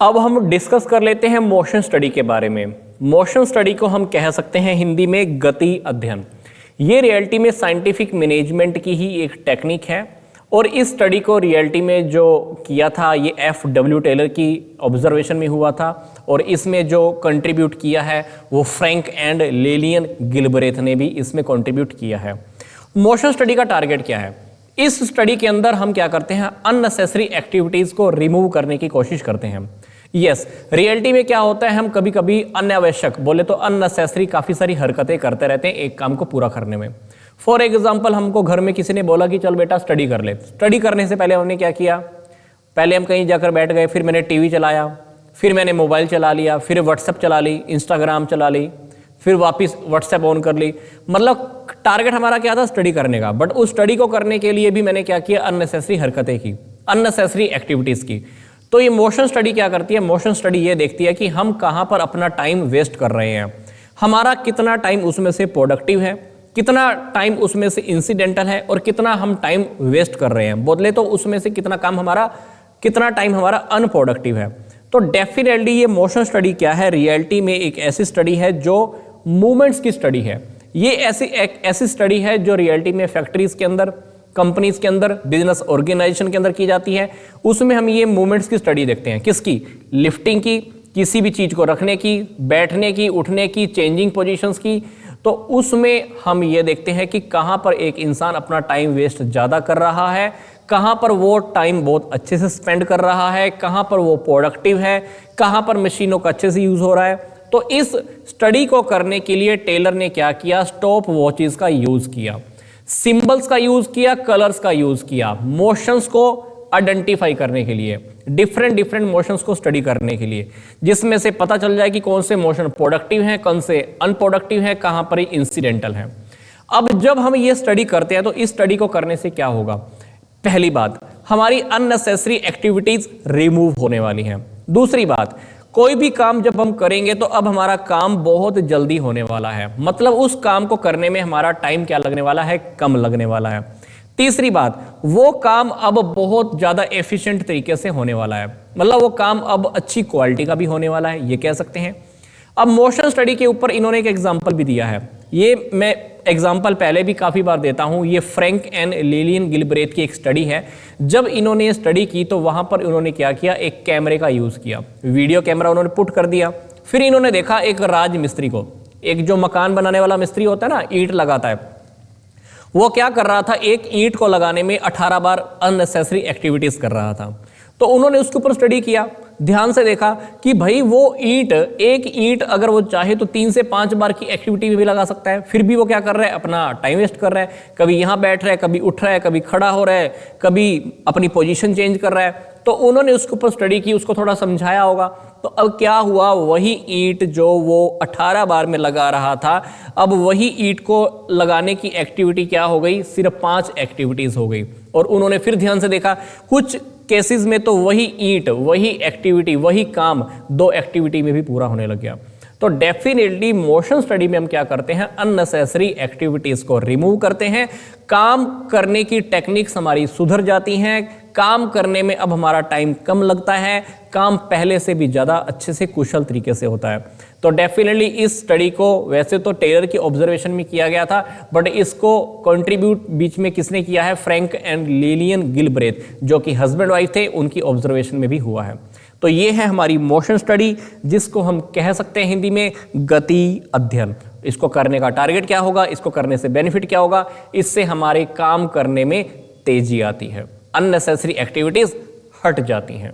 अब हम डिस्कस कर लेते हैं मोशन स्टडी के बारे में। मोशन स्टडी को हम कह सकते हैं हिंदी में गति अध्ययन। ये रियलिटी में साइंटिफिक मैनेजमेंट की ही एक टेक्निक है और इस स्टडी को रियलिटी में जो किया था ये F.W. टेलर की ऑब्जर्वेशन में हुआ था और इसमें जो कंट्रीब्यूट किया है वो फ्रैंक एंड लिलियन गिलब्रेथ ने भी इसमें कंट्रीब्यूट किया है। मोशन स्टडी का टारगेट क्या है? इस स्टडी के अंदर हम क्या करते हैं, अननेसेसरी एक्टिविटीज को रिमूव करने की कोशिश करते हैं। यस, रियलिटी में क्या होता है, हम कभी कभी अनावश्यक बोले तो अननेसेसरी काफी सारी हरकतें करते रहते हैं एक काम को पूरा करने में। फॉर एग्जाम्पल, हमको घर में किसी ने बोला कि चल बेटा स्टडी कर ले। स्टडी करने से पहले हमने क्या किया, पहले हम कहीं जाकर बैठ गए, फिर मैंने टीवी चलाया, फिर मैंने मोबाइल चला लिया, फिर व्हाट्सएप चला ली, इंस्टाग्राम चला ली, फिर वापस व्हाट्सएप ऑन कर ली। मतलब टारगेट हमारा क्या था, स्टडी करने का। बट उस स्टडी को करने के लिए भी मैंने क्या किया, अननेसेसरी हरकतें की, अननेसेसरी एक्टिविटीज की। तो ये मोशन स्टडी क्या करती है, मोशन स्टडी ये देखती है कि हम कहाँ पर अपना टाइम वेस्ट कर रहे हैं, हमारा कितना टाइम उसमें से प्रोडक्टिव है, कितना टाइम उसमें से इंसिडेंटल है और कितना हम टाइम वेस्ट कर रहे हैं, बोले तो उसमें से कितना टाइम हमारा अनप्रोडक्टिव है। तो डेफिनेटली ये मोशन स्टडी क्या है, रियलिटी में एक ऐसी स्टडी है जो मूवमेंट्स की स्टडी है। ये ऐसी स्टडी है जो रियलिटी में फैक्ट्रीज के अंदर, कंपनीज के अंदर, बिजनेस ऑर्गेनाइजेशन के अंदर की जाती है। उसमें हम ये मूवमेंट्स की स्टडी देखते हैं। किसकी? लिफ्टिंग की, किसी भी चीज को रखने की, बैठने की, उठने की, चेंजिंग पोजीशंस की। तो उसमें हम ये देखते हैं कि कहां पर एक इंसान अपना टाइम वेस्ट ज्यादा कर रहा है, कहां पर वो टाइम बहुत अच्छे से स्पेंड कर रहा है, कहां पर वो प्रोडक्टिव है, कहां पर मशीनों का अच्छे से यूज हो रहा है। तो इस स्टडी को करने के लिए टेलर ने क्या किया, स्टॉप वॉचेस का यूज किया, सिंबल्स का यूज किया, कलर्स का यूज किया, मोशंस को आइडेंटिफाई करने के लिए, डिफरेंट मोशंस को स्टडी करने के लिए, जिसमें से पता चल जाए कि कौन से मोशन प्रोडक्टिव हैं, कौन से अनप्रोडक्टिव हैं, कहां पर इंसिडेंटल हैं। अब जब हम ये स्टडी करते हैं तो इस स्टडी को करने से क्या होगा, पहली बात हमारी अननेसेसरी एक्टिविटीज रिमूव होने वाली हैं। दूसरी बात, कोई भी काम जब हम करेंगे तो अब हमारा काम बहुत जल्दी होने वाला है, मतलब उस काम को करने में हमारा टाइम क्या लगने वाला है, कम लगने वाला है। तीसरी बात, वो काम अब बहुत ज्यादा एफिशिएंट तरीके से होने वाला है, मतलब वो काम अब अच्छी क्वालिटी का भी होने वाला है, ये कह सकते हैं। अब मोशन स्टडी के ऊपर इन्होंने एक एग्जांपल भी दिया है, ये मैं एग्जांपल पहले भी काफी बार देता हूं। ये फ्रैंक एंड लिलियन गिलब्रेथ की एक स्टडी है। जब इन्होंने ये स्टडी की तो वहां पर इन्होंने क्या किया, एक कैमरे का यूज किया, वीडियो कैमरा उन्होंने पुट कर दिया। फिर इन्होंने देखा एक राज मिस्त्री को, एक जो मकान बनाने वाला मिस्त्री होता है ना, ईंट लगाता है, वो क्या कर रहा था, एक ईंट को लगाने में 18 बार अननेसेसरी एक्टिविटीज कर रहा था। तो उन्होंने उसके ऊपर स्टडी किया, ध्यान से देखा कि भाई वो एक ईंट अगर वो चाहे तो 3 से 5 बार की एक्टिविटी में भी लगा सकता है, फिर भी वो क्या कर रहा है, अपना टाइम वेस्ट कर रहा है। कभी यहां बैठ रहा है, कभी उठ रहा है, कभी खड़ा हो रहा है, कभी अपनी पोजीशन चेंज कर रहा है। तो उन्होंने उसके ऊपर स्टडी की, उसको थोड़ा समझाया होगा। तो अब क्या हुआ, वही ईंट जो वो 18 बार में लगा रहा था, अब वही ईंट को लगाने की एक्टिविटी क्या हो गई, सिर्फ 5 एक्टिविटीज हो गई। और उन्होंने फिर ध्यान से देखा, कुछ केसेस में तो वही ईंट, वही एक्टिविटी, वही काम 2 एक्टिविटी में भी पूरा होने लग गया। तो डेफिनेटली मोशन स्टडी में हम क्या करते हैं, अननेसेसरी एक्टिविटीज को रिमूव करते हैं, काम करने की टेक्निक्स हमारी सुधर जाती हैं, काम करने में अब हमारा टाइम कम लगता है, काम पहले से भी ज्यादा अच्छे से कुशल तरीके से होता है। तो डेफिनेटली इस स्टडी को वैसे तो टेलर की ऑब्जर्वेशन में किया गया था, बट इसको कंट्रीब्यूट बीच में किसने किया है, फ्रैंक एंड लिलियन गिलब्रेथ, जो कि हस्बैंड वाइफ थे, उनकी ऑब्जर्वेशन में भी हुआ है। तो ये है हमारी मोशन स्टडी, जिसको हम कह सकते हैं हिंदी में गति अध्ययन। इसको करने का टारगेट क्या होगा, इसको करने से बेनिफिट क्या होगा, इससे हमारे काम करने में तेजी आती है, अननेसेसरी एक्टिविटीज हट जाती हैं।